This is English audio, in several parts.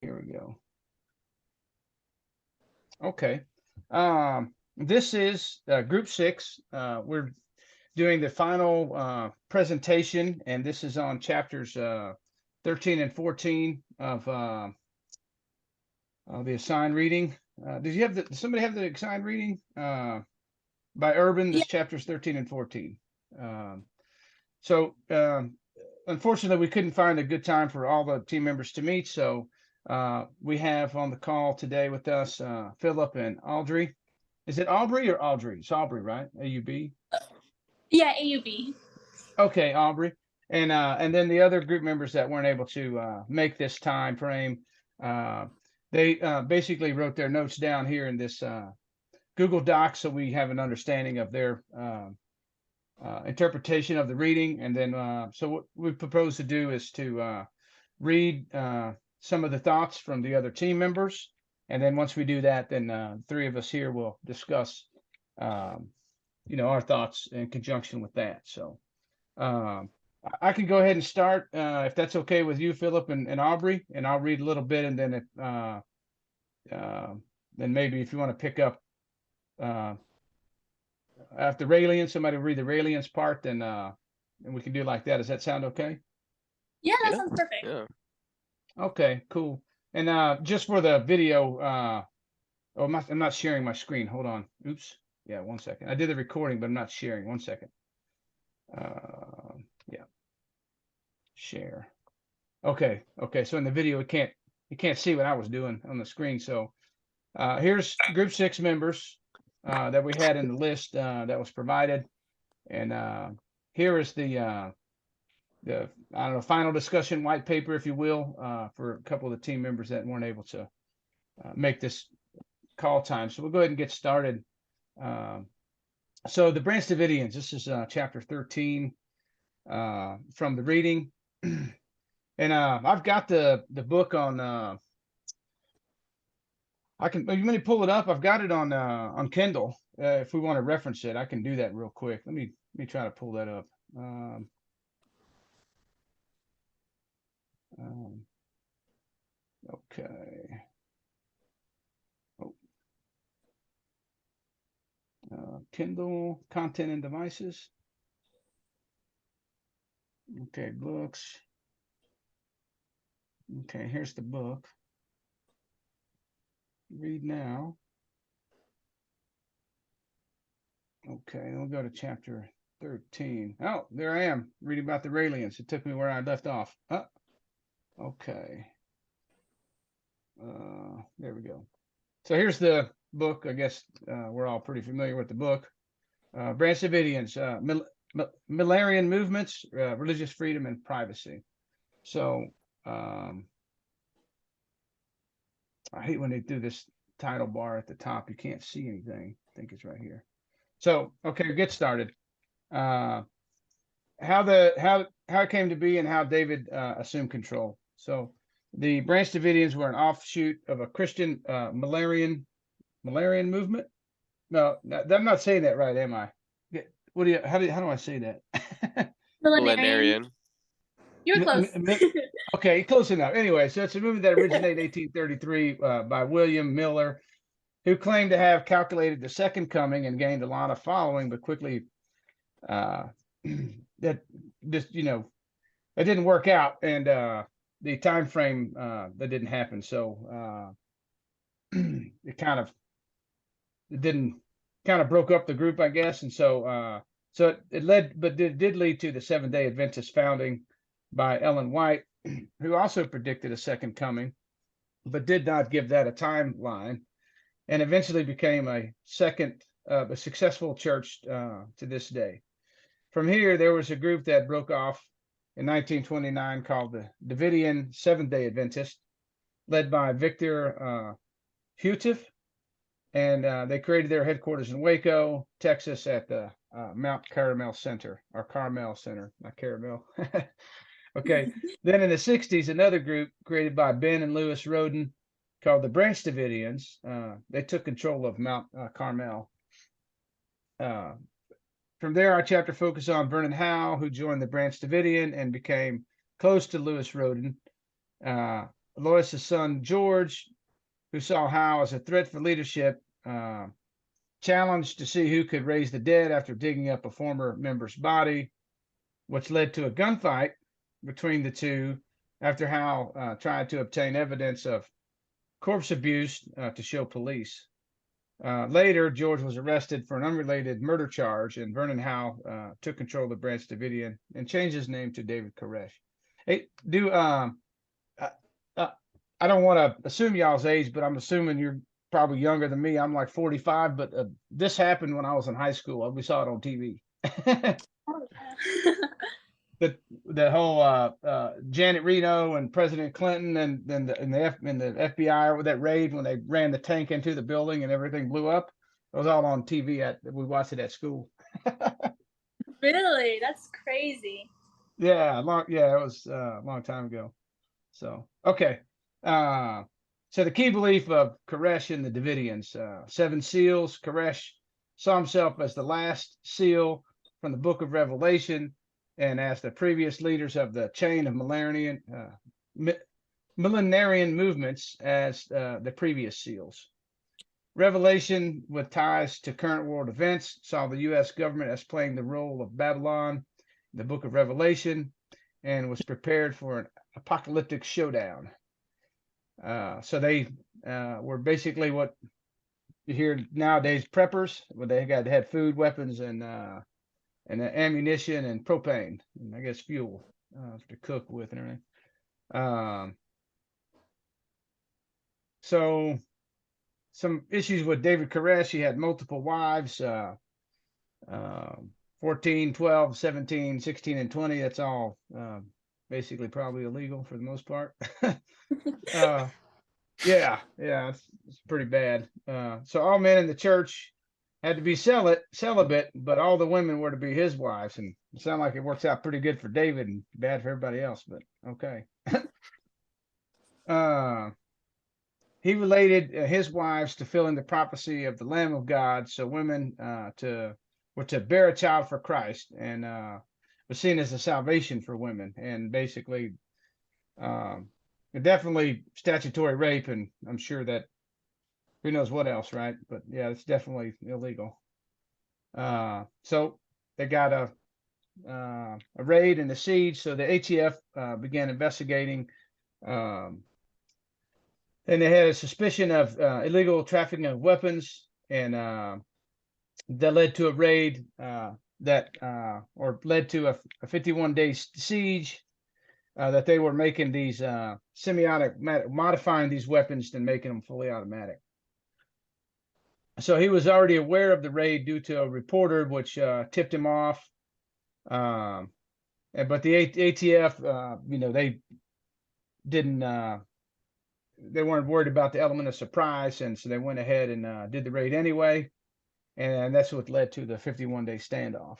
Here we go. Okay. This is group 6. We're doing the final presentation, and this is on chapters 13 and 14 of the assigned reading. Did you have does somebody have the assigned reading by Urban? Yeah. This chapters 13 and 14. Um, so unfortunately, we couldn't find a good time for all the team members to meet. So we have on the call today with us Philip and Audrey. Is it Aubrey or Audrey? It's Aubrey, right? AUB. Yeah, AUB. Okay, Aubrey. And then the other group members that weren't able to make this time frame, uh, they basically wrote their notes down here in this Google Doc, so we have an understanding of their interpretation of the reading. And then, so what we propose to do is to read some of the thoughts from the other team members. And then once we do that, then three of us here will discuss, um, our thoughts in conjunction with that. So um, I can go ahead and start if that's okay with you, Philip and Aubrey, and I'll read a little bit, and then uh, then maybe if you want to pick up uh, after Raelian, somebody read the Raelian's part, then and we can do like that. Does that sound okay? Yeah, that Yeah. sounds perfect. Yeah. Okay, cool. And just for the video, oh, I'm not sharing my screen. Hold on. Oops. Yeah, 1 second. I did the recording, but I'm not sharing. 1 second. Yeah. Share. Okay. Okay. So in the video, you can't see what I was doing on the screen. So here's group 6 members that we had in the list that was provided. And here is the I don't know, final discussion white paper, if you will, for a couple of the team members that weren't able to make this call time. So we'll go ahead and get started. So the Branch Davidians, this is chapter 13 from the reading. And I've got the book on I can you want to pull it up? I've got it on Kindle. If we want to reference it, I can do that real quick. Let me try to pull that up. Um, okay. Oh, Kindle content and devices. Okay, books. Okay, here's the book. Read now. Okay, we'll go to chapter 13. Oh, there I am reading about the Raelians. It took me where I left off. Okay. There we go. So here's the book. I guess we're all pretty familiar with the book. Branch Davidians, Millerian movements, religious freedom and privacy. So I hate when they do this title bar at the top. You can't see anything. I think it's right here. So okay, get started. How it came to be and how David assumed control. So the Branch Davidians were an offshoot of a Christian Millerian movement. No, I'm not saying that right, am I? What do you? How do I say that? Millenarian. Millenarian. You were close. Okay, close enough. Anyway, so it's a movement that originated in 1833 by William Miller, who claimed to have calculated the second coming and gained a lot of following, but quickly that just it didn't work out, and the time frame that didn't happen. So it didn't kind of broke up the group, I guess, and so it led, but it did lead to the Seventh-day Adventist founding by Ellen White, who also predicted a second coming, but did not give that a timeline, and eventually became a successful church to this day. From here, there was a group that broke off in 1929 called the Davidian Seventh-day Adventist, led by Victor Hutif, and they created their headquarters in Waco, Texas, at the Mount Carmel Center, or Carmel Center, not Caramel. Okay. Then in the 60s, another group created by Ben and Lewis Roden called the Branch Davidians. They took control of Mount Carmel. From there, our chapter focused on Vernon Howe, who joined the Branch Davidian and became close to Lewis Roden. Lois's son George, who saw Howe as a threat for leadership, challenged to see who could raise the dead after digging up a former member's body, which led to a gunfight between the two after Howe tried to obtain evidence of corpse abuse to show police. Later, George was arrested for an unrelated murder charge, and Vernon Howe took control of the Branch Davidian and changed his name to David Koresh. Hey, I don't want to assume y'all's age, but I'm assuming you're probably younger than me. I'm like 45, but this happened when I was in high school. We saw it on TV. the whole Janet Reno and President Clinton and the FBI with that raid when they ran the tank into the building and everything blew up. It was all on TV. We watched it at school. Really? That's crazy. Yeah, it was a long time ago. So okay. So the key belief of Koresh and the Davidians, 7 seals. Koresh saw himself as the last seal from the book of Revelation, and as the previous leaders of the chain of millenarian movements as the previous seals. Revelation, with ties to current world events, saw the U.S. government as playing the role of Babylon in the book of Revelation, and was prepared for an apocalyptic showdown. So they were basically what you hear nowadays, preppers, where they had food, weapons, and ammunition and propane, and I guess fuel to cook with and everything. So some issues with David Koresh. He had multiple wives, 14, 12, 17, 16, and 20. That's all basically probably illegal for the most part. Yeah, it's pretty bad. So all men in the church had to be celibate, but all the women were to be his wives, and it sounded like it works out pretty good for David and bad for everybody else, but okay. He related his wives to fill in the prophecy of the Lamb of God, so women were to bear a child for Christ, and was seen as a salvation for women, and basically definitely statutory rape, and I'm sure that who knows what else, right? But yeah, it's definitely illegal. So they got a raid and a siege. So the ATF began investigating, and they had a suspicion of illegal trafficking of weapons, and that led to a raid or led to a 51-day siege. That they were making these modifying these weapons and making them fully automatic. So he was already aware of the raid due to a reporter, which tipped him off. But the ATF, they didn't, they weren't worried about the element of surprise, and so they went ahead and did the raid anyway, and that's what led to the 51-day standoff.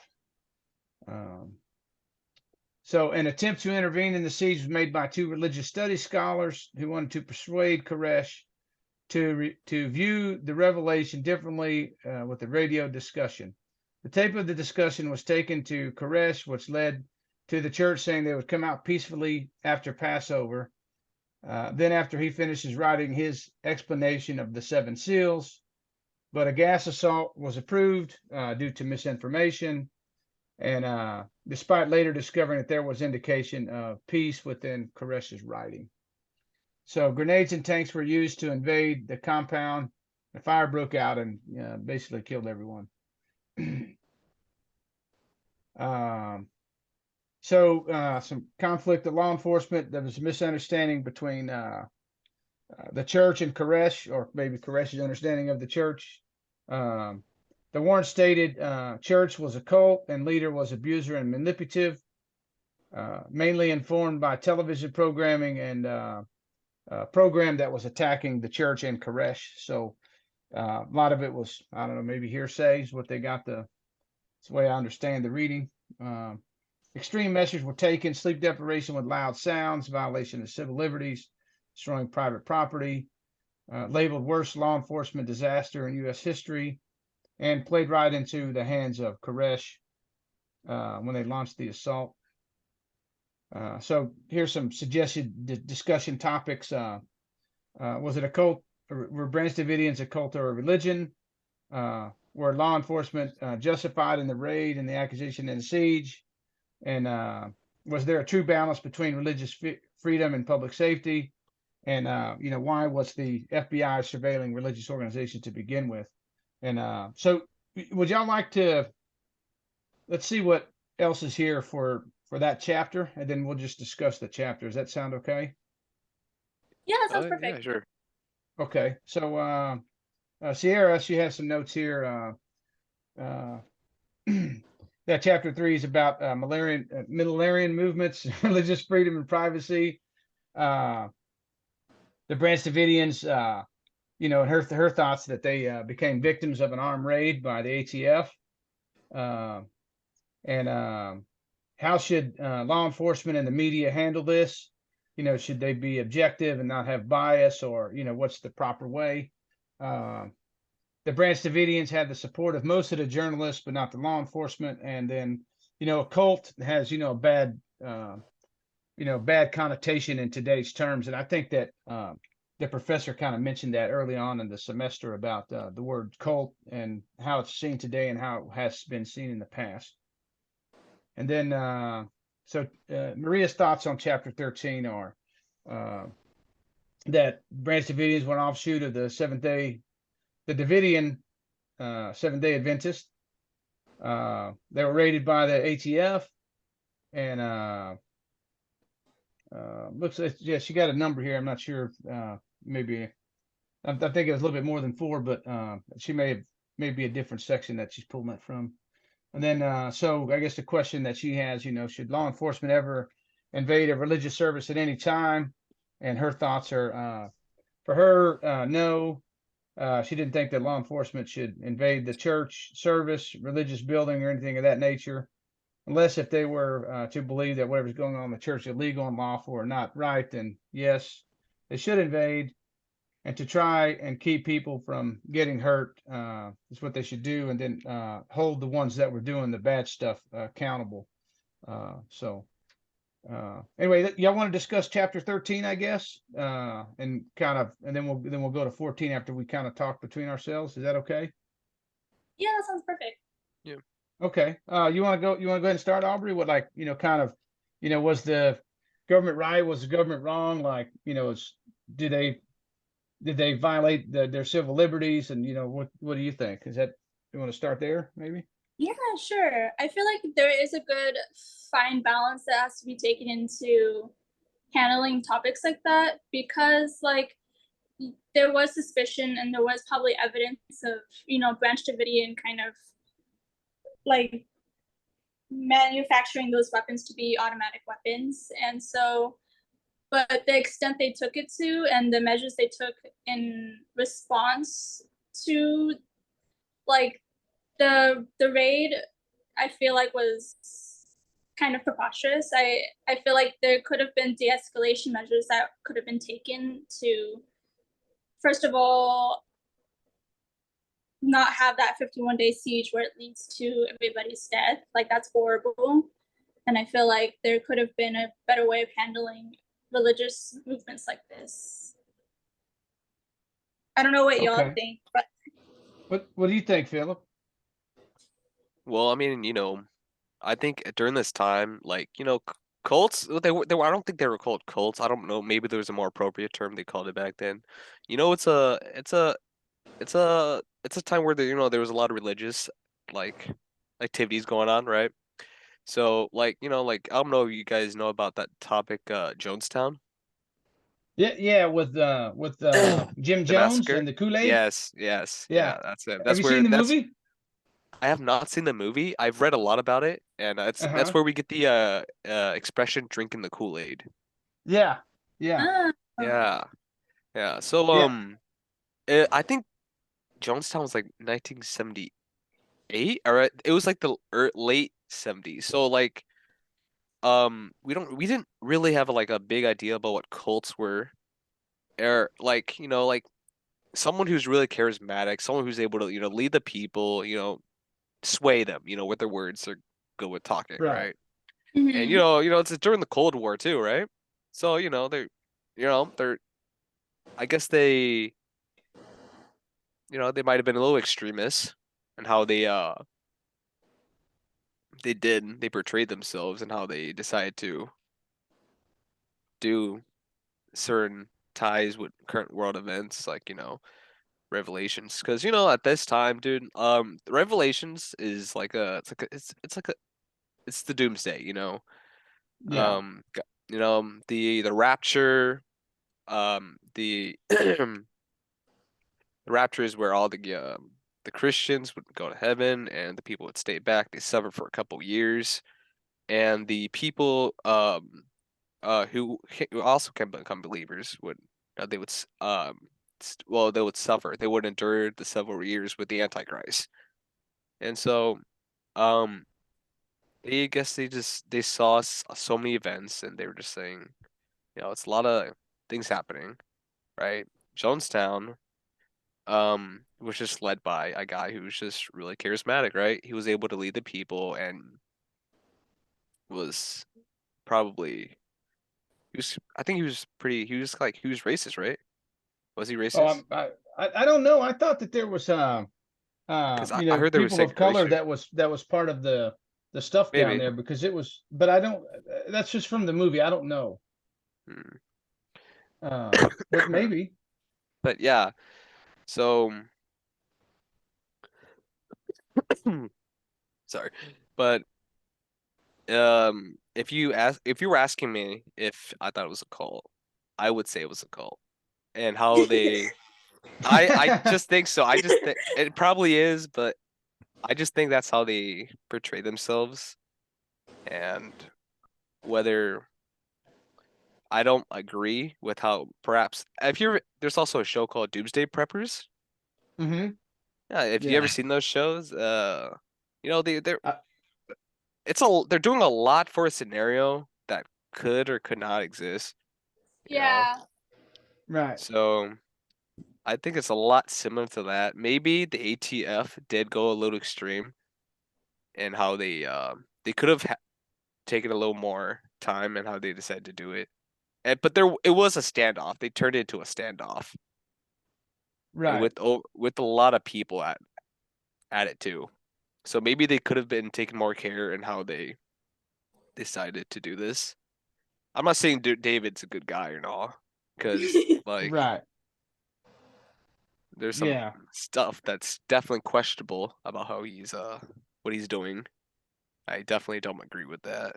So an attempt to intervene in the siege was made by 2 religious studies scholars who wanted to persuade Koresh to view the revelation differently with the radio discussion. The tape of the discussion was taken to Koresh, which led to the church saying they would come out peacefully after Passover. Then after he finishes writing his explanation of the 7 seals, but a gas assault was approved due to misinformation, and despite later discovering that there was indication of peace within Koresh's writing. So grenades and tanks were used to invade the compound. The fire broke out and basically killed everyone. Some conflict of law enforcement. There was a misunderstanding between the church and Koresh, or maybe Koresh's understanding of the church. The warrant stated church was a cult and leader was abuser and manipulative, mainly informed by television programming and program that was attacking the church and Koresh. So a lot of it was, I don't know, maybe hearsay is what they got. It's the way I understand the reading. Extreme measures were taken: sleep deprivation with loud sounds, violation of civil liberties, destroying private property, labeled worst law enforcement disaster in U.S. history, and played right into the hands of Koresh when they launched the assault. So here's some suggested discussion topics. Was it a cult? Were Branch Davidians a cult or a religion? Were law enforcement justified in the raid and the accusation and the siege? And was there a true balance between religious freedom and public safety? And why was the FBI surveilling religious organizations to begin with? And so, would y'all like to? Let's see what else is here for that chapter, and then we'll just discuss the chapter. Does that sound okay? Yeah, that sounds Yeah, perfect. sure. Okay. So, Sierra, she has some notes here. That chapter 3 is about millenarian movements, religious freedom and privacy. The Branch Davidians, and her thoughts that they became victims of an armed raid by the ATF. And how should law enforcement and the media handle this? Should they be objective and not have bias, or what's the proper way? The Branch Davidians had the support of most of the journalists, but not the law enforcement. And then, a cult has, a bad, bad connotation in today's terms. And I think that the professor kind of mentioned that early on in the semester about the word cult and how it's seen today and how it has been seen in the past. And then, Maria's thoughts on chapter 13 are that Branch Davidians were an offshoot of the Davidian Seventh-day Adventist. They were raided by the ATF, and looks like, yeah, she got a number here. I'm not sure. Maybe I think it was a little bit more than 4, but she may be a different section that she's pulling that from. And then, so I guess the question that she has, should law enforcement ever invade a religious service at any time? And her thoughts are, for her, no. She didn't think that law enforcement should invade the church service, religious building, or anything of that nature, unless if they were to believe that whatever's going on in the church is illegal and lawful or not right, then yes, they should invade. And to try and keep people from getting hurt is what they should do, and then hold the ones that were doing the bad stuff accountable. Anyway, y'all want to discuss chapter 13, I guess, and then we'll go to 14 after we kind of talk between ourselves. Is that okay? Yeah, that sounds perfect. Yeah. Okay. You want to go ahead and start, Aubrey? What, like, was the government right? Was the government wrong? Like, did they violate their civil liberties? And what do you think? You want to start there, maybe? Yeah, sure. I feel like there is a good fine balance that has to be taken into handling topics like that, because there was suspicion and there was probably evidence of Branch Davidian kind of manufacturing those weapons to be automatic weapons. And so, but the extent they took it to and the measures they took in response to the raid, I feel like was kind of preposterous. I feel like there could have been de-escalation measures that could have been taken to, first of all, not have that 51-day siege where it leads to everybody's death. That's horrible. And I feel like there could have been a better way of handling religious movements like this. I don't know what y'all think, but what do you think, Philip? Well, I mean, I think during this time, cults, I don't think they were called cults. I don't know. Maybe there was a more appropriate term they called it back then. It's a time where there was a lot of religious activities going on, right? So I don't know if you guys know about that topic, Jonestown. Yeah, with Jim Jones massacre? and the Kool-Aid. Yes, yeah, that's it. Have you seen the movie? I have not seen the movie. I've read a lot about it, and that's where we get the expression "drinking the Kool-Aid." Yeah. Yeah. So I think Jonestown was 1978, or it was the late 70s. So we didn't really have a big idea about what cults were, or someone who's really charismatic, someone who's able to lead the people, sway them, with their words. They're good with talking, right? And Mhm. it's during the Cold War too, right? So, they're I guess they might have been a little extremist in how they portrayed themselves and how they decided to do certain ties with current world events, like, Revelations. Because, at this time, dude, Revelations is like it's the doomsday, Yeah. The rapture, the the rapture is where all the Christians would go to heaven and the people would stay back. They suffer for a couple years, and the people who also can become believers would they would well, they would suffer. They would endure the several years with the Antichrist. And so um they guess they saw so many events, and they were just saying, it's a lot of things happening, right? Jonestown was just led by a guy who was just really charismatic, right? He was able to lead the people and was probably I think he was racist, right? Was he Oh, racist? I don't know. I thought that there was Because I heard there was people of color segregation. that was part of the stuff down Maybe. there because it was, but I don't. That's just from the movie. I don't know. Hmm. But maybe. But yeah, so sorry. But if you were asking me if I thought it was a cult, I would say it was a cult. And how they I just think so. I just think it probably is, but I just think that's how they portray themselves. And whether I don't agree with how perhaps if you're there's also a show called Doomsday Preppers. Hmm. Yeah, if you ever Yeah. seen those shows, they're Uh, they're doing a lot for a scenario that could or could not exist, you know. Yeah. right. So I think it's a lot similar to that. Maybe the ATF did go a little extreme in how they could have taken a little more time and how they decided to do it. But it was a standoff. They turned it into a standoff, and Right. with a lot of people at it too. So maybe they could have been taking more care in how they decided to do this. I'm not saying David's a good guy or not, because like Right. there's some Yeah. stuff that's definitely questionable about how what he's doing. I definitely don't agree with that.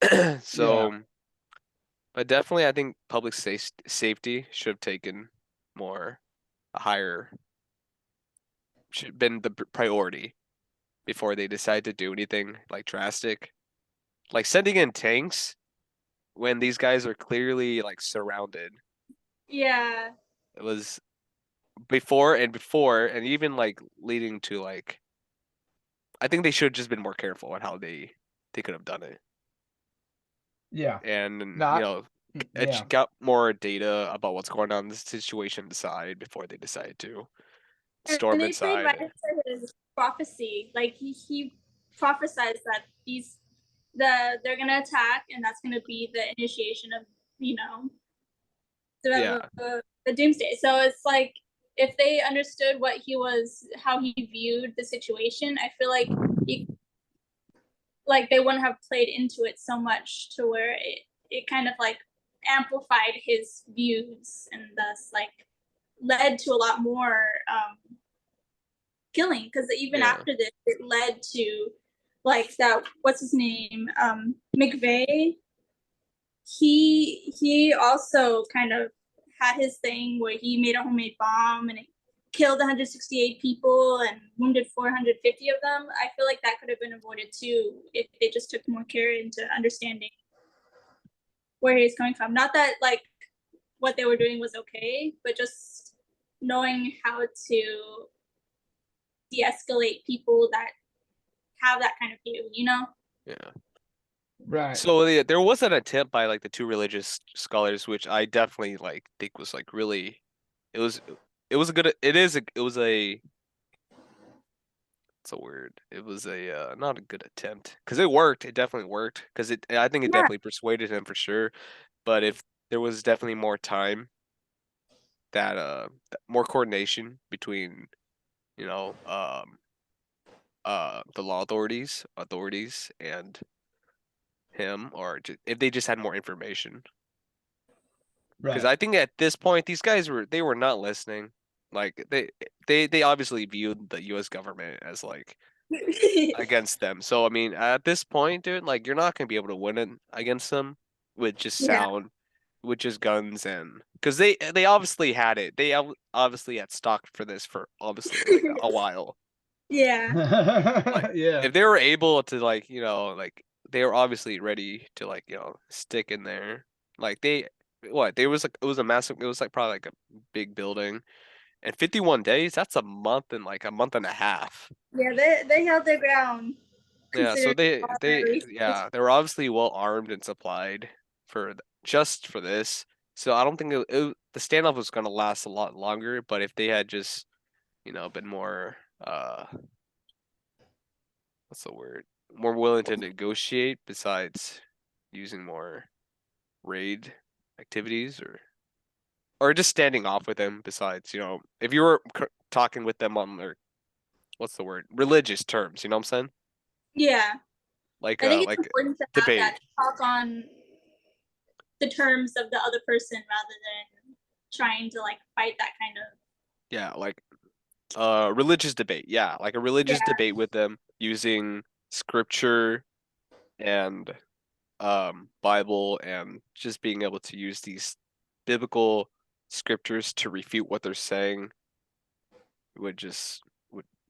Yeah. So, but definitely, I think public safety should have taken more a higher should have been the priority before they decide to do anything like drastic, like sending in tanks when these guys are clearly like surrounded. Yeah. It was before and even like leading to like I think they should have just been more careful on how they could have done it, Yeah. and No. Yeah. got more data about what's going on in the situation inside before they decided to And storm they played right inside. into his prophecy. Like he prophesied that they're gonna attack, and that's gonna be the initiation of you know Yeah, the doomsday. So it's like if they understood what he was, how he viewed the situation, I feel like he like they wouldn't have played into it so much to where it kind of like amplified his views and thus like led to a lot more killing because even yeah, after this it led to like that what's his name McVeigh. He also kind of had his thing where he made a homemade bomb and it killed 168 people and wounded 450 of them. I feel like that could have been avoided too if they just took more care into understanding where he's coming from. Not that like what they were doing was okay, but just knowing how to de-escalate people that have that kind of view, you know? yeah. Right. So yeah, there was an attempt by like the two religious scholars, which I definitely like think was like really, it was it was a good it is a it was a what's the word? It was a not a good attempt because it worked. It definitely worked because I think it Yeah. definitely persuaded him for sure. But if there was definitely more time, more coordination between you know the law authorities and him, or if they just had more information. Because Right. I think at this point these guys were not listening. Like they obviously viewed the U.S. government as like against them. So I mean, at this point, dude, like you're not gonna be able to win it against them with just Yeah. sound, with just guns and because they obviously had it. They obviously had stocked for this for obviously like a while. Yeah. Like Yeah. if they were able to like like they were obviously ready to like stick in there. Like there was like it was a massive. It was like probably like a big building. And 51 days, that's a month and like a month and a half. Yeah, they held their ground Yeah, so considering all their research. they were obviously well armed and supplied for just for this. So I don't think the standoff was going to last a lot longer. But if they had just been more what's the word, more willing to negotiate besides using more raid activities or just standing off with them. Besides, if you were talking with them on their what's the word, religious terms, you know what I'm saying? Yeah. I think it's Like important to have debate. that talk on the terms of the other person rather than trying to like fight that kind of. Yeah, like religious debate. Yeah, like a religious Yeah. debate with them using scripture and Bible and just being able to use these biblical scriptures to refute what they're saying would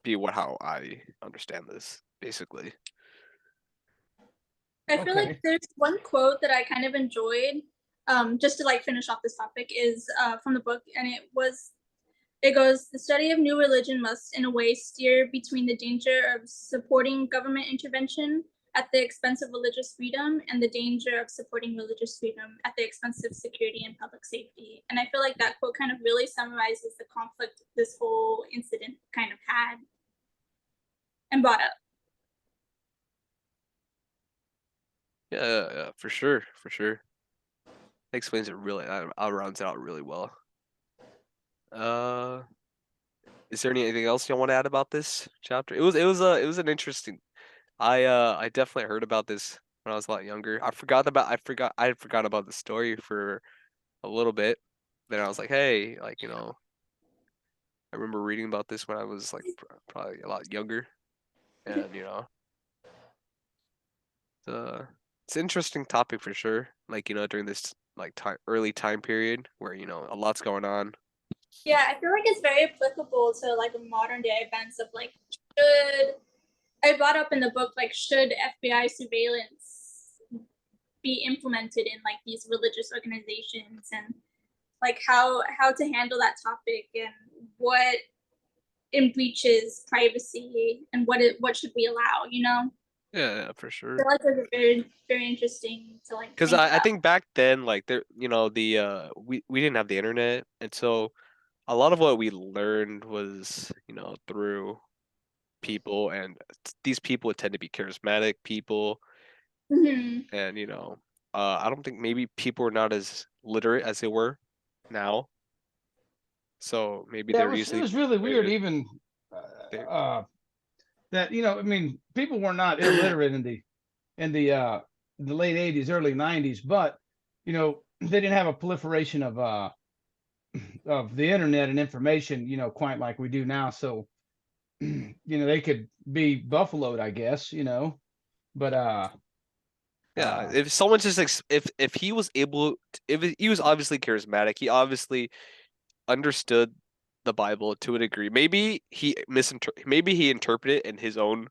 be how I understand this basically. I feel like Okay. there's one quote that I kind of enjoyed, just to like finish off this topic, is from the book, and it goes, the study of new religion must in a way steer between the danger of supporting government intervention at the expense of religious freedom and the danger of supporting religious freedom at the expense of security and public safety. And I feel like that quote kind of really summarizes the conflict this whole incident kind of had and brought up. Yeah, for sure, for sure. That explains it really. Rounds it out really well. Uh, is there anything else y'all want to add about this chapter? It was an interesting. I definitely heard about this when I was a lot younger. I had forgot about the story for a little bit. Then I was like, hey, like I remember reading about this when I was like probably a lot younger, and it's an interesting topic for sure. Like during this like early time period where a lot's going on. Yeah, I feel like it's very applicable to like modern day events of like, should I brought up in the book, like, should FBI surveillance be implemented in like these religious organizations, and like how to handle that topic, and what breaches privacy, and what should we allow, you know? Yeah, for I sure. feel like it's very interesting to like Because think I about. think back then, like there, the we didn't have the internet, and so a lot of what we learned was through people, and these people would tend to be charismatic people, Mm-hmm. and I don't think maybe people are not as literate as they were now, so maybe Yeah, they're it easily was really weird persuaded. even They, that I mean people were not illiterate in the late 80s, early 90s, but they didn't have a proliferation of the internet and information, quite like we do now. So, they could be buffaloed, I guess, but yeah, uh if someone just if he was able, if he was obviously charismatic, he obviously understood the Bible to a degree. Maybe he interpreted it in his own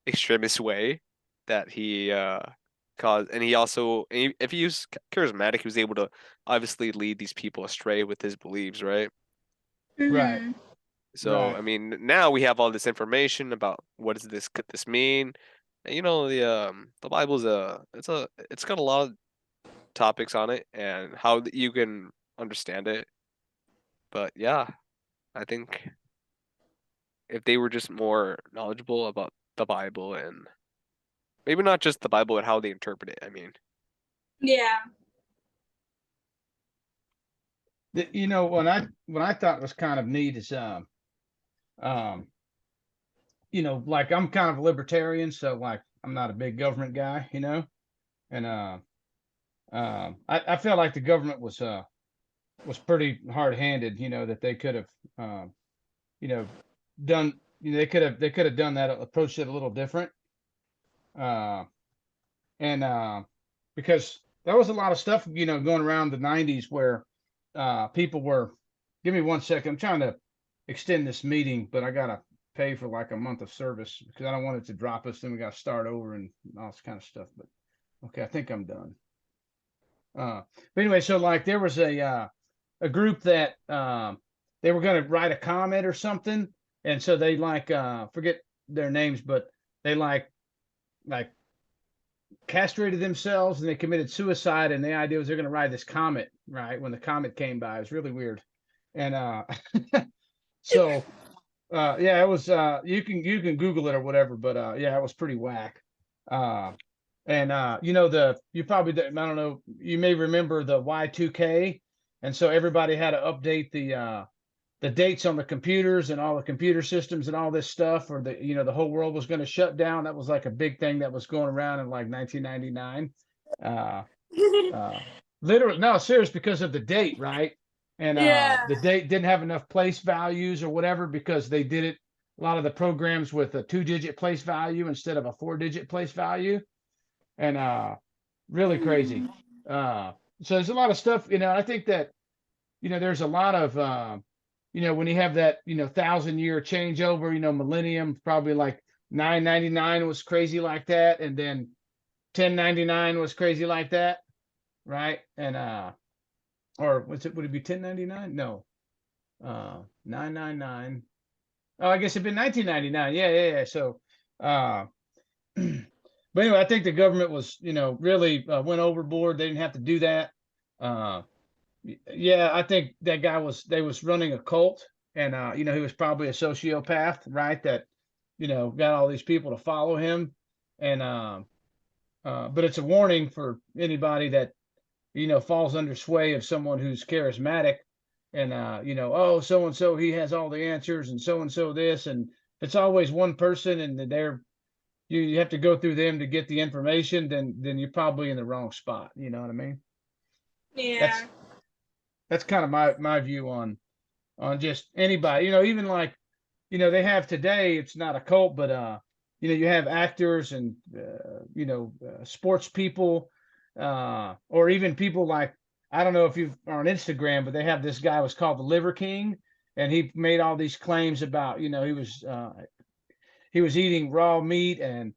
extremist way that he caused, and he also, if he was charismatic, he was able to obviously lead these people astray with his beliefs, right? right, Mm-hmm. So right. I mean, now we have all this information about what does this could this mean? And the Bible's it's got a lot of topics on it and how you can understand it. But yeah, I think if they were just more knowledgeable about the Bible and maybe not just the Bible, but how they interpret it. I mean, Yeah. You know, what I thought was kind of neat is um you know, like I'm kind of a libertarian, so like I'm not a big government guy, you know, and I felt like the government was pretty hard handed, you know, that they could have you know done, you know, they could have done that, approached it a little different, uh and because there was a lot of stuff, you know, going around the 90s where people were, give me 1 second, I'm trying to extend this meeting, but I gotta pay for like a month of service because I don't want it to drop us, then we gotta start over and all this kind of stuff. But okay, I think I'm done. But anyway, so like there was a group that they were going to write a comment or something, and so they like forget their names, but they like castrated themselves and they committed suicide, and the idea was they're going to ride this comet, right? When the comet came by, it was really weird. And so yeah, it was you can Google it or whatever, but yeah, it was pretty whack. Uh and you know, you probably, I don't know, you may remember the Y2K, and so everybody had to update the dates on the computers and all the computer systems and all this stuff, or the, you know, the whole world was going to shut down. That was like a big thing that was going around in like 1999. Uh Literally, no, serious, because of the date, right? And Yeah. the date didn't have enough place values or whatever, because they did it, a lot of the programs, with a 2-digit place value instead of a 4-digit place value. And really crazy. uh so there's a lot of stuff, you know. I think that, you know, there's a lot of you know, when you have that, you know, 1,000-year changeover, you know, millennium, probably like 999 was crazy like that, and then 1099 was crazy like that, right? And or what's it, would it be 1099? No, 999. Oh, I guess it'd been 1999. Yeah. So but anyway, I think the government was, you know, really went overboard. They didn't have to do that. uh yeah, I think that guy was, they was running a cult, and you know, he was probably a sociopath, right? That, you know, got all these people to follow him. And but it's a warning for anybody that, you know, falls under sway of someone who's charismatic, and you know, oh, so and so, he has all the answers, and so this, and it's always one person, and they're, you have to go through them to get the information, then you're probably in the wrong spot. You know what I mean? Yeah. That's that's kind of my view on just anybody, you know, even like, you know, they have today, it's not a cult, but you know, you have actors and you know, sports people, or even people like, I don't know if you are on Instagram, but they have this guy was called the Liver King, and he made all these claims about, you know, he was eating raw meat and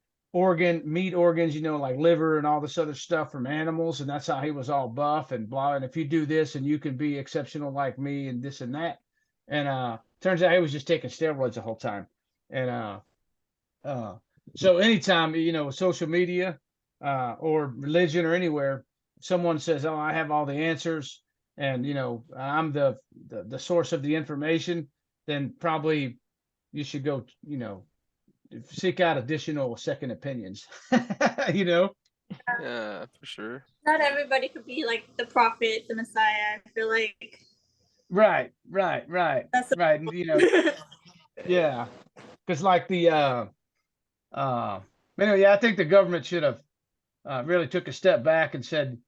meat organs, you know, like liver and all this other stuff from animals, and that's how he was all buff and blah. And if you do this, and you can be exceptional like me, and this and that. And turns out he was just taking steroids the whole time. And uh so anytime, you know, social media or religion or anywhere, someone says, oh, I have all the answers, and you know, I'm the source of the information, then probably you should go, you know, seek out additional second opinions. You know? yeah, for sure. Not everybody could be like the prophet, the Messiah. I feel like Right. that's Right. And, you know, yeah. Because like the anyway, yeah, I think the government should have really took a step back and said,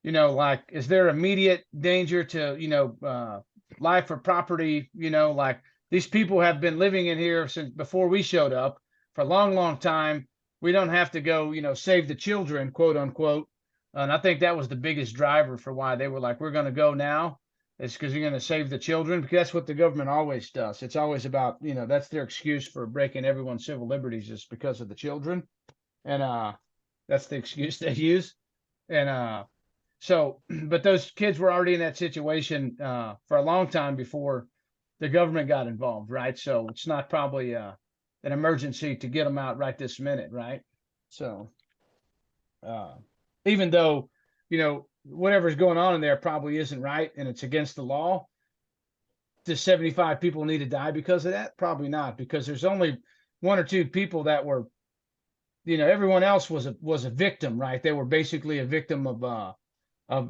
you know, like, is there immediate danger to, you know, life or property? You know, like, these people have been living in here since before we showed up for a long time. We don't have to go, you know, save the children, quote unquote. And I think that was the biggest driver for why they were like, we're going to go now. It's because you're going to save the children, because that's what the government always does. It's always about, you know, that's their excuse for breaking everyone's civil liberties, is because of the children. And that's the excuse they use. And so, but those kids were already in that situation for a long time before the government got involved, right? So it's not probably an emergency to get them out right this minute, right? So uh, even though, you know, whatever's going on in there probably isn't right and it's against the law, does 75 people need to die because of that? Probably not, because there's only one or two people that were, everyone else was a victim, right? They were basically a victim of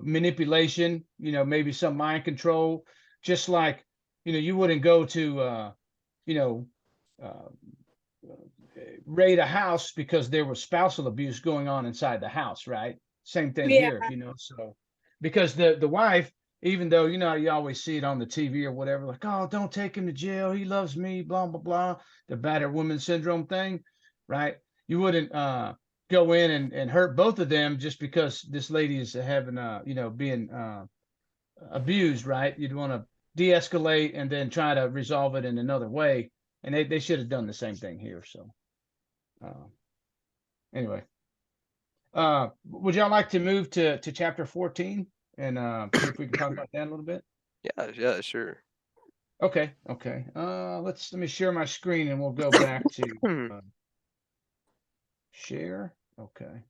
manipulation, maybe some mind control, just like, you wouldn't go to, you know, uh, raid a house because there was spousal abuse going on inside the house, right? Same thing Yeah. here, so because the wife, even though, you always see it on the TV or whatever, like, oh, don't take him to jail, he loves me, blah blah blah, the battered woman syndrome thing, right? You wouldn't go in and hurt both of them just because this lady is having being abused, right? You'd want to de-escalate and then try to resolve it in another way, and they should have done the same thing here. So anyway, would y'all like to move to chapter 14 and see if we can talk about that a little bit? Yeah, sure. Okay. Let me share my screen and we'll go back to share. Okay.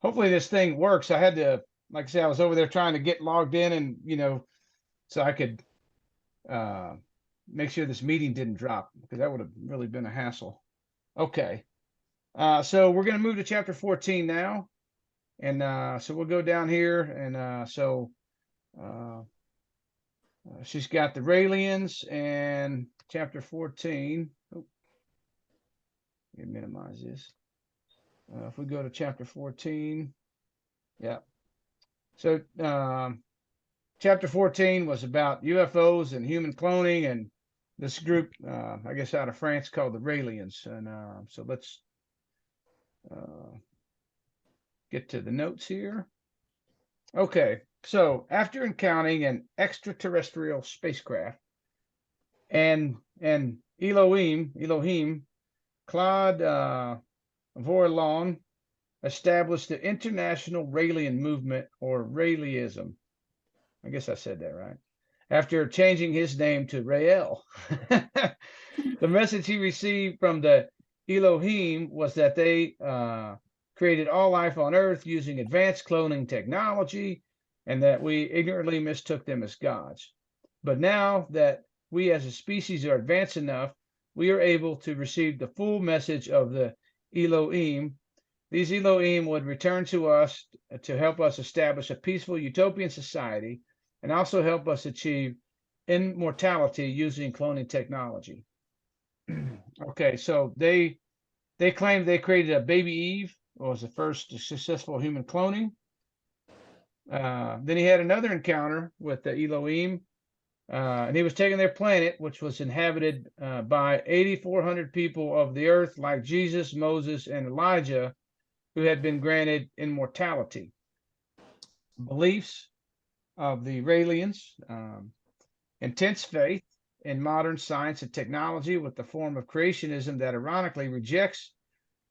Hopefully this thing works. I had to, like I said, I was over there trying to get logged in and so I could make sure this meeting didn't drop, because that would have really been a hassle. Okay. So we're going to move to chapter 14 now. And so we'll go down here. And she's got the Raelians and chapter 14. Oh, let me minimize this. If we go to chapter 14, yeah. So chapter 14 was about UFOs and human cloning, and this group, I guess out of France, called the Raelians. And so let's get to the notes here. Okay, so after encountering an extraterrestrial spacecraft and Elohim, Claude Vorilon established the International Raelian Movement, or Raeliism. I guess I said that right. After changing his name to Rael. The message he received from the Elohim was that they created all life on Earth using advanced cloning technology, and that we ignorantly mistook them as gods. But now that we as a species are advanced enough, we are able to receive the full message of the Elohim. These Elohim would return to us to help us establish a peaceful utopian society, and also help us achieve immortality using cloning technology. Okay, so they claimed they created a baby Eve, was the first successful human cloning. Then he had another encounter with the Elohim, and he was taking their planet, which was inhabited by 8,400 people of the earth, like Jesus, Moses, and Elijah, who had been granted immortality. Beliefs of the Raelians: intense faith in modern science and technology, with the form of creationism that ironically rejects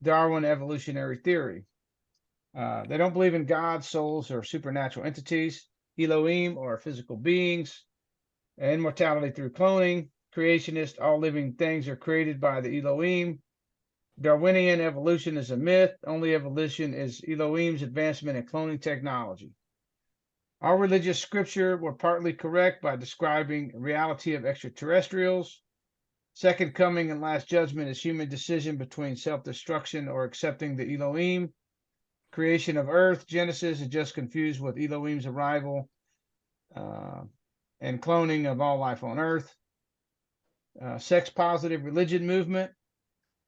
Darwin evolutionary theory. They don't believe in God, souls, or supernatural entities. Elohim are physical beings. Immortality through cloning. Creationist: all living things are created by the Elohim. Darwinian: evolution is a myth. Only evolution is Elohim's advancement in cloning technology. Our religious scripture were partly correct by describing reality of extraterrestrials. Second coming and last judgment is human decision between self-destruction or accepting the Elohim. Creation of earth, Genesis, is just confused with Elohim's arrival and cloning of all life on earth. Sex positive religion movement: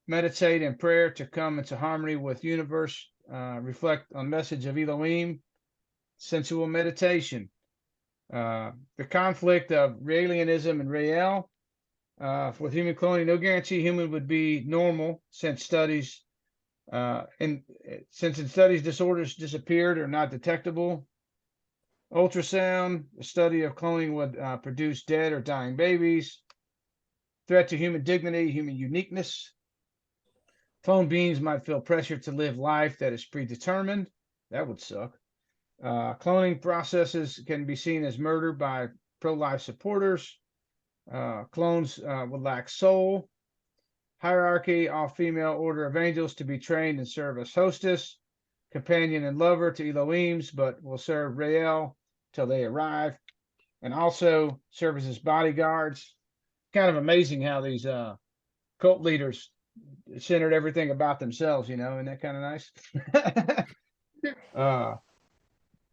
meditate in prayer to come into harmony with universe, reflect on message of Elohim. Sensual meditation. The conflict of Raelianism and Rael. With human cloning, no guarantee human would be normal, since in studies disorders disappeared or not detectable. Ultrasound: the study of cloning would produce dead or dying babies. Threat to human dignity, human uniqueness. Clone beings might feel pressure to live life that is predetermined. That would suck. Cloning processes can be seen as murder by pro-life supporters. Clones would lack soul. Hierarchy: all female order of angels to be trained and serve as hostess, companion, and lover to Elohims, but will serve Rael till they arrive. and also serve as his bodyguards. Kind of amazing how these cult leaders centered everything about themselves, you know, isn't that kind of nice?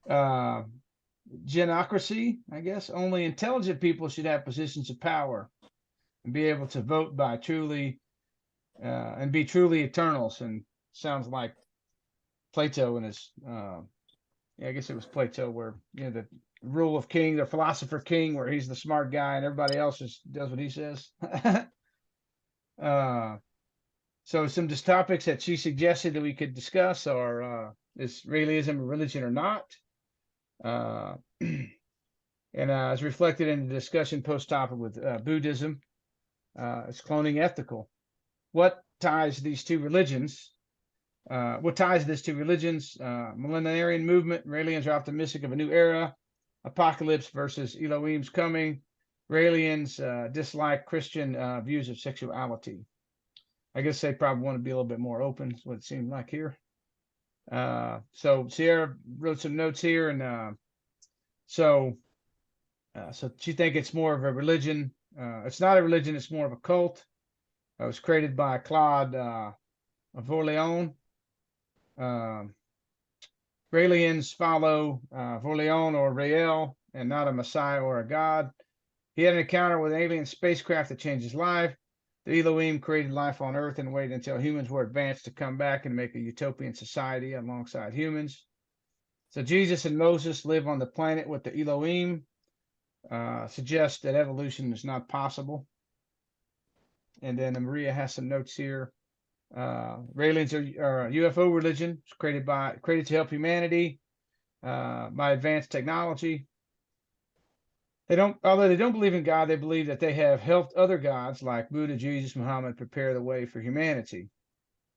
uh, Genocracy, I guess. Only intelligent people should have positions of power and be able to vote by truly and be truly eternals. And sounds like Plato and his, I guess it was Plato, where the rule of king, the philosopher king, where he's the smart guy and everybody else just does what he says. So some just topics that she suggested that we could discuss are is Israelism a religion or not? And as reflected in the discussion post topic with Buddhism, is cloning ethical? What ties these two religions? What ties this to religions? Millenarian movement. Raelians are optimistic of a new era. Apocalypse versus Elohim's coming. Raelians dislike Christian views of sexuality. I guess they probably want to be a little bit more open, is what it seemed like here. So Sierra wrote some notes here, and so she think it's more of a religion. It's not a religion; it's more of a cult. It was created by Claude Vorleon. Raelians follow Vorleon or Rael, and not a Messiah or a God. He had an encounter with an alien spacecraft that changed his life. The Elohim created life on Earth and waited until humans were advanced to come back and make a utopian society alongside humans. So Jesus and Moses live on the planet with the Elohim. Suggests that evolution is not possible. And then Maria has some notes here. Raelians are a UFO religion. It's created to help humanity by advanced technology. Although they don't believe in God, they believe that they have helped other gods like Buddha, Jesus, Muhammad prepare the way for humanity.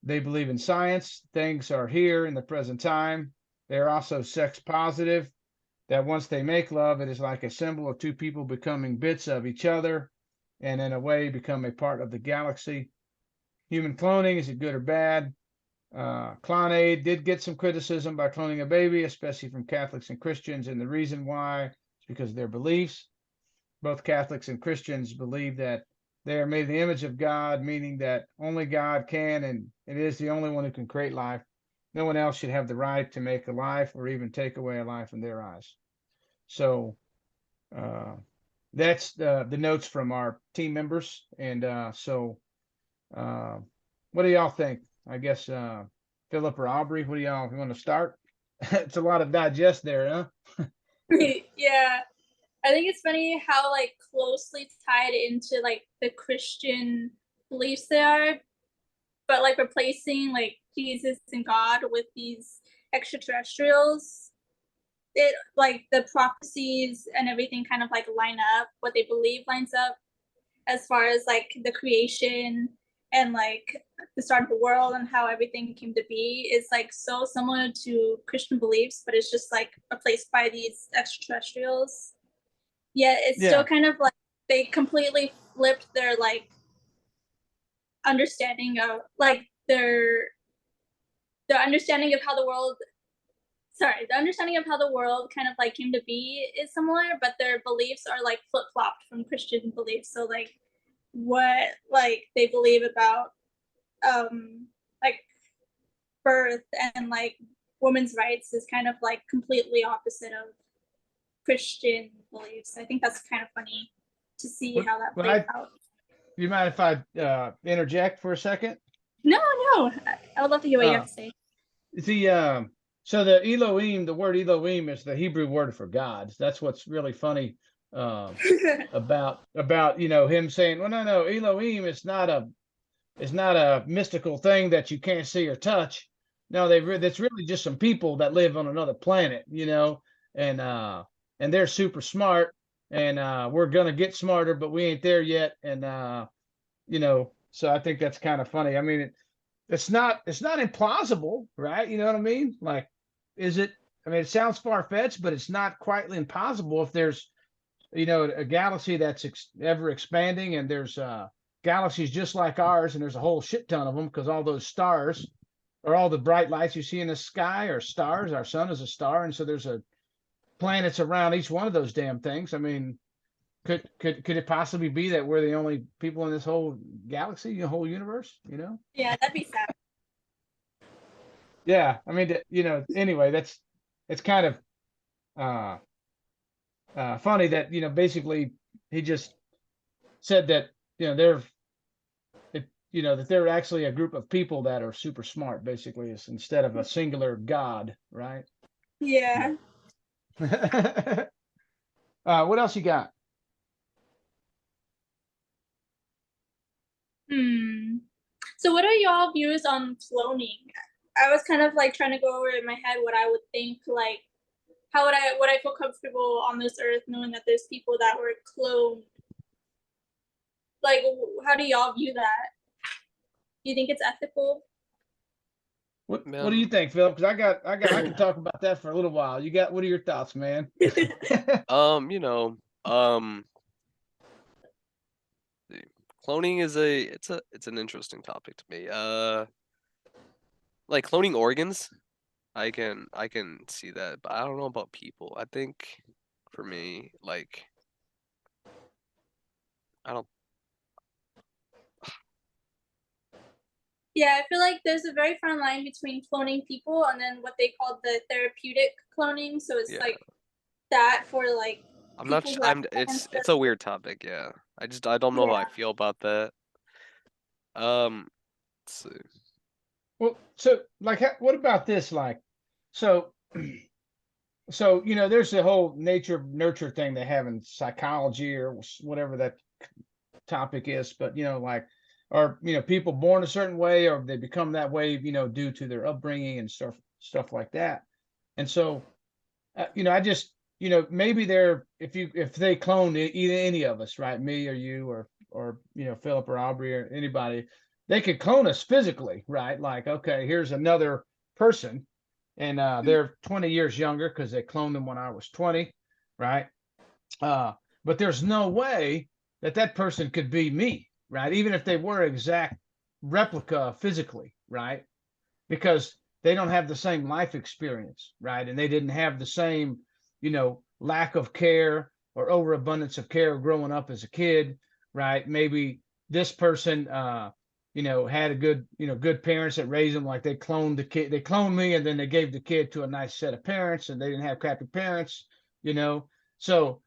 They believe in science. Things are here in the present time. They are also sex positive, that once they make love, it is like a symbol of two people becoming bits of each other and in a way become a part of the galaxy. Human cloning, is it good or bad? Clonaid did get some criticism by cloning a baby, especially from Catholics and Christians, and the reason why is because of their beliefs. Both Catholics and Christians believe that they are made in the image of God, meaning that only God can, and it is the only one who can create life. No one else should have the right to make a life or even take away a life in their eyes. So that's the notes from our team members. And what do y'all think? I guess Philip or Aubrey, what do y'all want to start? It's a lot of digest there, huh? Yeah, I think it's funny how like closely tied into like the Christian beliefs they are, but like replacing like Jesus and God with these extraterrestrials, it like the prophecies and everything kind of like line up. What they believe lines up as far as like the creation and like the start of the world and how everything came to be is like so similar to Christian beliefs, but it's just like replaced by these extraterrestrials. Yet it's still kind of like they completely flipped their like understanding of like their understanding of how the world the understanding of how the world kind of like came to be is similar, but their beliefs are like flip-flopped from Christian beliefs. So like what like they believe about like birth and like women's rights is kind of like completely opposite of Christian beliefs. I think that's kind of funny to see how that plays out. You mind if I interject for a second? No, I would love to hear what you have to say. So the Elohim, the word Elohim is the Hebrew word for God. That's what's really funny about him saying, well, no, Elohim is not a mystical thing that you can't see or touch. No, that's really just some people that live on another planet, and they're super smart, and we're gonna get smarter, but we ain't there yet, and so I think that's kind of funny. I mean, it's not implausible, right? You know what I mean? Like, is it? I mean, it sounds far-fetched, but it's not quite impossible if there's, a galaxy that's ever expanding, and there's galaxies just like ours, and there's a whole shit ton of them because all those stars or all the bright lights you see in the sky are stars. Our sun is a star, and so there's a planets around each one of those damn things. I mean, could it possibly be that we're the only people in this whole galaxy, the whole universe? You know? Yeah, that'd be sad. Yeah. I mean, you know. Anyway, it's kind of funny that, you know, basically he just said that, you know, you know, that they're actually a group of people that are super smart, basically, is instead of a singular god, right? Yeah. What else you got? So what are y'all views on cloning? I was kind of like trying to go over in my head what I would think, like how would I feel comfortable on this earth knowing that there's people that were cloned. Like, how do y'all view that? Do you think it's ethical? What do you think, Philip? Because I can talk about that for a little while. What are your thoughts, man? You know, cloning is it's an interesting topic to me. Like cloning organs, I can see that, but I don't know about people. I think for me, like I don't. Yeah, I feel like there's a very fine line between cloning people and then what they call the therapeutic cloning. So it's Yeah. like that for like I'm not. people who have It's a weird topic. Yeah. I don't know how I feel about that. Let's see. Well, so like, what about this? Like, so, so, you know, there's the whole nature nurture thing they have in psychology or whatever that topic is, but, you know, like, are, you know, people born a certain way or they become that way, you know, due to their upbringing and stuff like that. And so, you know, I just, you know, maybe if they clone either any of us, right, me or you or you know, Philip or Aubrey or anybody, they could clone us physically, right? Like, okay, here's another person, and they're 20 years younger because they cloned them when I was 20, right? But there's no way that that person could be me, right? Even if they were exact replica physically, right? Because they don't have the same life experience, right? And they didn't have the same, you know, lack of care or overabundance of care growing up as a kid, right? Maybe this person, you know, had a good, you know, good parents that raised them. Like they cloned the kid, they cloned me, and then they gave the kid to a nice set of parents, and they didn't have crappy parents, you know. So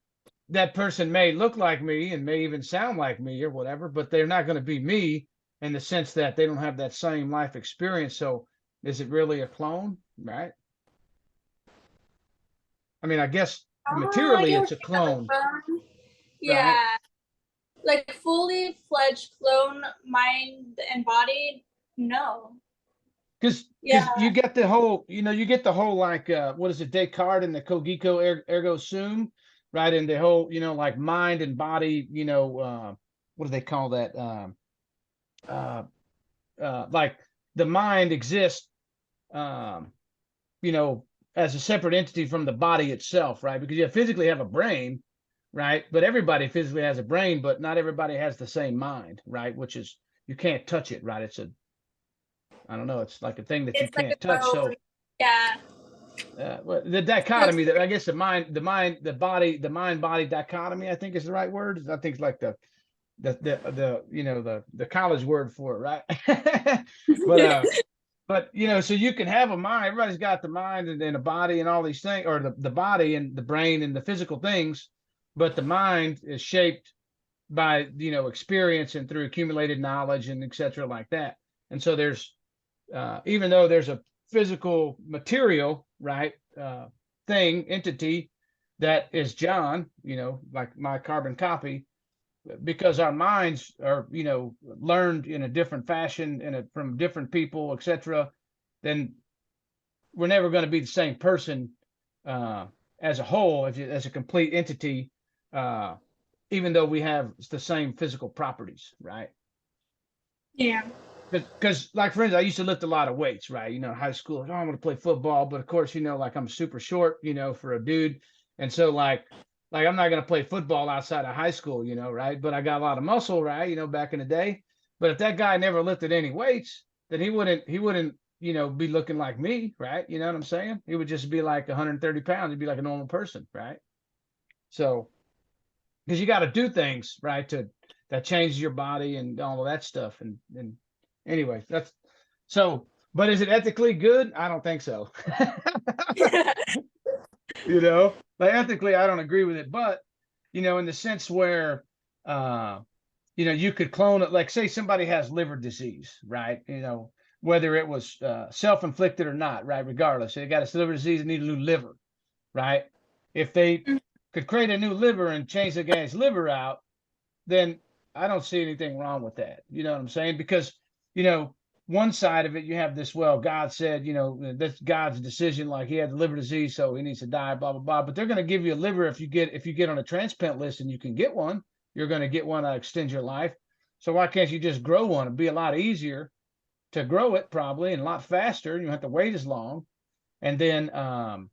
that person may look like me and may even sound like me or whatever, but they're not going to be me in the sense that they don't have that same life experience. So is it really a clone, right? I mean, I guess materially it's a clone, yeah, right? like fully fledged clone mind and body, no. Because Yeah, you get the whole, you know, you get the whole like what is it, Descartes and the cogito ergo sum, right? And the whole, you know, like mind and body, you know, what do they call that? Like the mind exists, you know, as a separate entity from the body itself, right? Because you physically have a brain, right? But everybody physically has a brain, but not everybody has the same mind, right? Which is, you can't touch it, right? It's a, I don't know, it's like a thing that you it's like can't a touch. So bone. Yeah, the dichotomy that I guess the mind body dichotomy, I think is the right word. I think it's like the you know, the college word for it, right? But you know, so you can have a mind, everybody's got the mind and a body and all these things, or the body and the brain and the physical things, but the mind is shaped by, you know, experience and through accumulated knowledge and etc. like that. And so there's even though there's a physical material, right, entity that is John, you know, like my carbon copy, because our minds are, you know, learned in a different fashion from different people, etc., then we're never going to be the same person as a whole, as a complete entity, even though we have the same physical properties, right? yeah. Because like, for instance, I used to lift a lot of weights, right? You know, in high school, like, oh, I'm going to play football, but of course, you know, like I'm super short, you know, for a dude, and so like I'm not going to play football outside of high school, you know, right? But I got a lot of muscle, right? You know, back in the day. But if that guy never lifted any weights, then he wouldn't you know, be looking like me, right? You know what I'm saying? He would just be like 130 pounds. He'd be like a normal person, right? So, because you got to do things, right, to that changes your body and all of that stuff. And anyway, that's so. But is it ethically good? I don't think so. You know, like ethically, I don't agree with it. But you know, in the sense where, uh, you know, you could clone it. Like, say somebody has liver disease, right? You know, whether it was self-inflicted or not, right? Regardless, they got a liver disease and need a new liver, right? If they could create a new liver and change the guy's liver out, then I don't see anything wrong with that. You know what I'm saying? Because, you know, one side of it, you have this, well, God said, you know, that's God's decision, like he had the liver disease, so he needs to die, blah, blah, blah. But they're going to give you a liver if you get on a transplant list and you can get one, you're going to get one that extends your life. So why can't you just grow one? It'd be a lot easier to grow it probably and a lot faster. You don't have to wait as long. And then um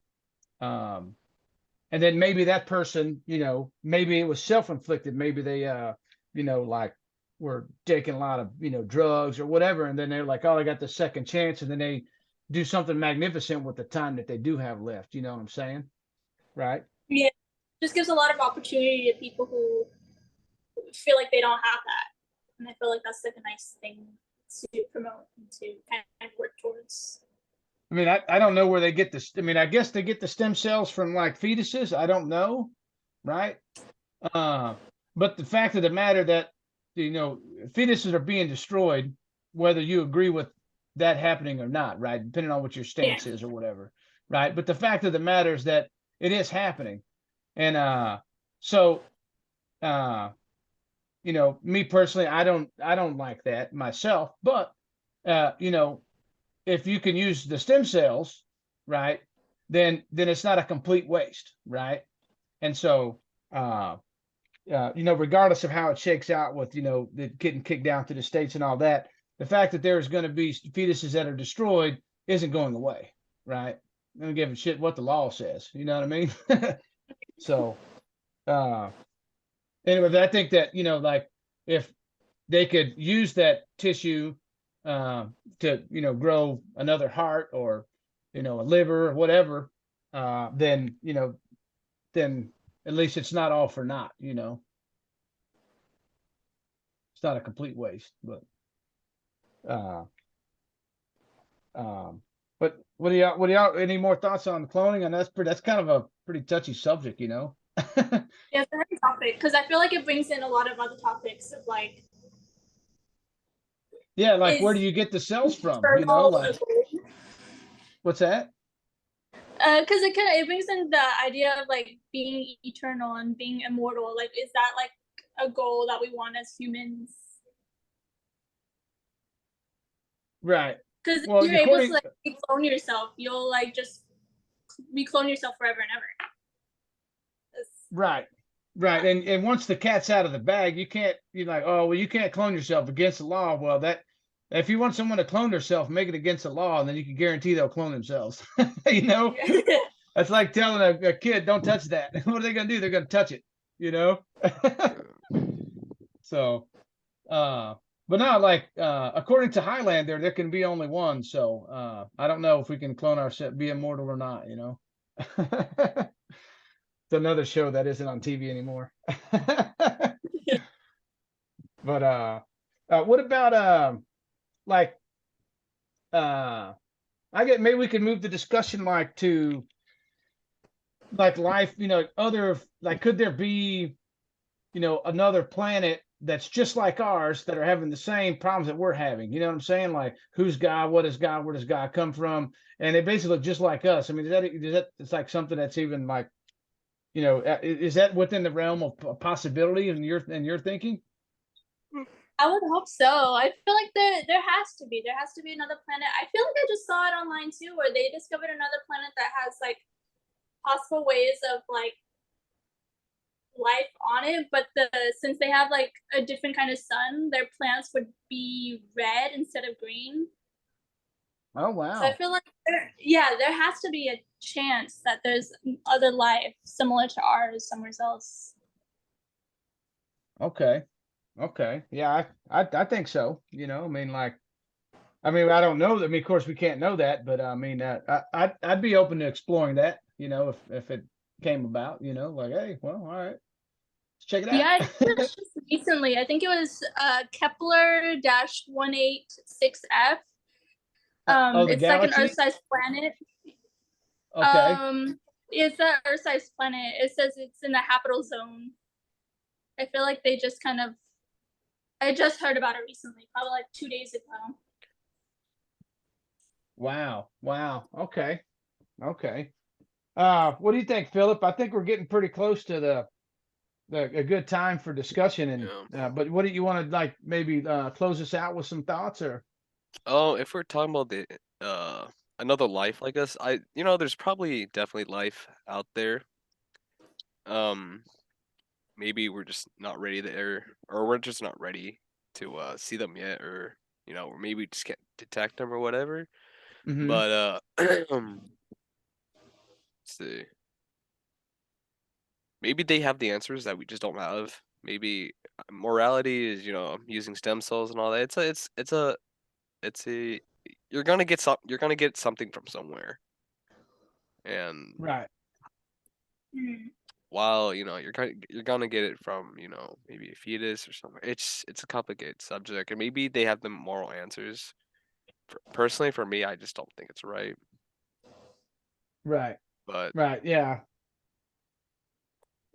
and then maybe that person, you know, maybe it was self-inflicted, maybe they you know, like were taking a lot of, you know, drugs or whatever, and then they're like, oh, I got the second chance, and then they do something magnificent with the time that they do have left. You know what I'm saying? Right. Yeah, just gives a lot of opportunity to people who feel like they don't have that, and I feel like that's like a nice thing to promote and to kind of work towards. I mean, I don't know where they get this. I mean, I guess they get the stem cells from like fetuses. I don't know, right? Uh, but the fact of the matter that, you know, fetuses are being destroyed, whether you agree with that happening or not, right? Depending on what your stance is or whatever, right? But the fact of the matter is that it is happening. And so you know, me personally, I don't like that myself, but you know, if you can use the stem cells, right, then it's not a complete waste, right? And so you know, regardless of how it shakes out with, you know, the getting kicked down to the states and all that, the fact that there's going to be fetuses that are destroyed isn't going away, right? I don't give a shit what the law says. You know what I mean? So uh anyway, but I think that, you know, like if they could use that tissue to, you know, grow another heart or, you know, a liver or whatever, then, you know, then at least it's not all for naught, you know. It's not a complete waste, uh um but what do y'all any more thoughts on cloning? And that's kind of a pretty touchy subject, you know. Yeah, it's a heavy topic because I feel like it brings in a lot of other topics of like, Yeah, like where do is you get the cells from? You know, eternal like what's that? because it kind of it brings in the idea of like being eternal and being immortal. Like, is that like a goal that we want as humans? Right. Because if Well, you're able to according like clone yourself, you'll like just reclone yourself forever and ever. right. Right. And once the cat's out of the bag, you can't, you're like, oh, well, you can't clone yourself against the law. Well, that if you want someone to clone themselves, make it against the law, and then you can guarantee they'll clone themselves. You know, that's like telling a kid, don't touch that. What are they gonna do? They're gonna touch it, you know? So but now like according to Highlander, there can be only one. So I don't know if we can clone ourselves, be immortal or not, you know. It's another show that isn't on TV anymore. But what about like I get maybe we could move the discussion like to like life, you know, other like could there be, you know, another planet that's just like ours that are having the same problems that we're having? You know what I'm saying? Like who's God, what is God, where does God come from? And they basically look just like us. I mean, is that it's like something that's even like, you know, is that within the realm of possibility in your thinking? I would hope so. I feel like there has to be another planet. I feel like I just saw it online too, where they discovered another planet that has like possible ways of like life on it, but since they have like a different kind of sun, their plants would be red instead of green. Oh So I wow. feel like there has to be a chance that there's other life similar to ours somewhere else. Okay. Okay. Yeah, I think so. You know, I mean, like I mean, I don't know. I mean, of course, we can't know that, but I mean, I'd be open to exploring that. You know, if it came about. You know, like, hey, well, all right, let's check it out. Yeah, I think it was just recently. I think it was Kepler-186f. Oh, the It's like an galaxy. Earth-sized planet. Okay. It's an Earth-sized planet. It says it's in the habitable zone. I feel like they just kind of. I just heard about it recently, probably like 2 days ago. Wow. Wow. Okay. Okay. What do you think, Philip? I think we're getting pretty close to a good time for discussion. And Yeah. but what do you want to like maybe close us out with some thoughts or? Oh, if we're talking about the another life like us, there's probably definitely life out there. Um, maybe we're just not ready there, or we're just not ready to see them yet, or maybe we just can't detect them or whatever. Mhm. But let's see. Maybe they have the answers that we just don't have. Maybe morality is, using stem cells and all that. It's a you're gonna get something from somewhere. And Right. Hmm. while, you're gonna get it from, maybe a fetus or somewhere. It's a complicated subject, and maybe they have the moral answers. Personally, for me, I just don't think it's right. Right. But Right. Yeah.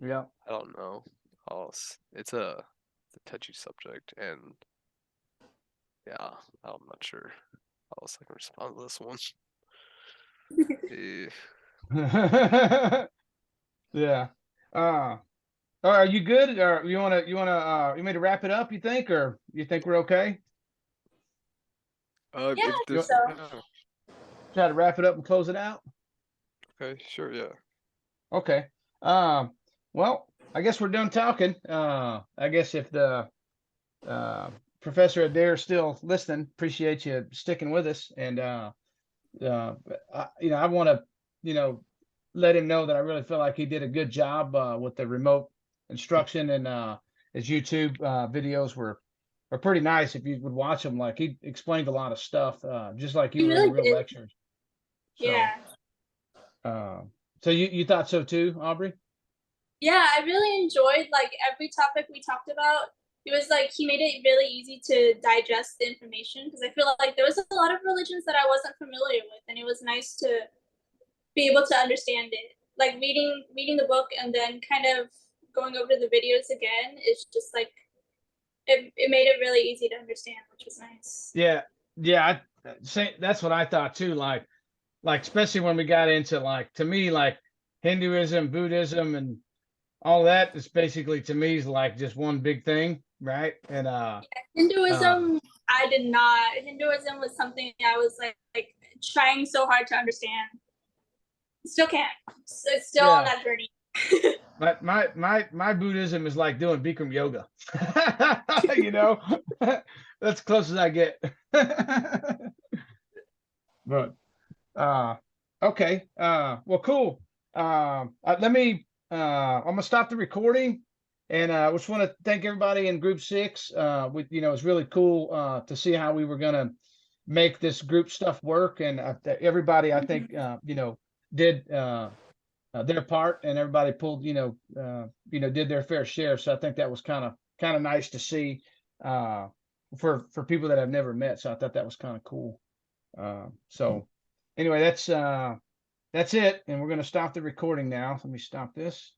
Yeah. I don't know how else. It's a touchy subject, and yeah, I'm not sure how else I can respond to this one. Eh, Yeah. Are you good? Or you want to wrap it up, you think, or you think we're okay? Yeah, if I think You there's so. yeah, try to wrap it up and close it out? okay, sure, yeah. Okay. Well, I guess we're done talking. I guess if the uh, Professor Adair is still listening, appreciate you sticking with us. And I want to, let him know that I really feel like he did a good job with the remote instruction, and his YouTube videos were pretty nice. If you would watch them, like he explained a lot of stuff, just like you You were in a really real did. lecture. So, Yeah. uh, so you thought so too, Aubrey? Yeah, I really enjoyed like every topic we talked about. It was like he made it really easy to digest the information because I feel like there was a lot of religions that I wasn't familiar with, and it was nice to be able to understand it. Like reading the book and then kind of going over the videos again, it's just like it made it really easy to understand, which was nice. Yeah, yeah. That's what I thought too. Like especially when we got into like to me like Hinduism, Buddhism, and all that is basically to me is like just one big thing, right? And uh Hinduism, I did not. Hinduism was something I was like trying so hard to understand. Still can't. It's still on yeah, that journey. my Buddhism is like doing Bikram yoga. you know, that's close as I get. But uh okay. Well, cool. Let me I'm gonna stop the recording, and just want to thank everybody in group 6. It's really cool to see how we were gonna make this group stuff work, and everybody I think did their part, and everybody pulled did their fair share. So I think that was kind of nice to see for people that I've never met. So I thought that was kind of cool. So anyway, that's it, and we're going to stop the recording now. Let me stop this.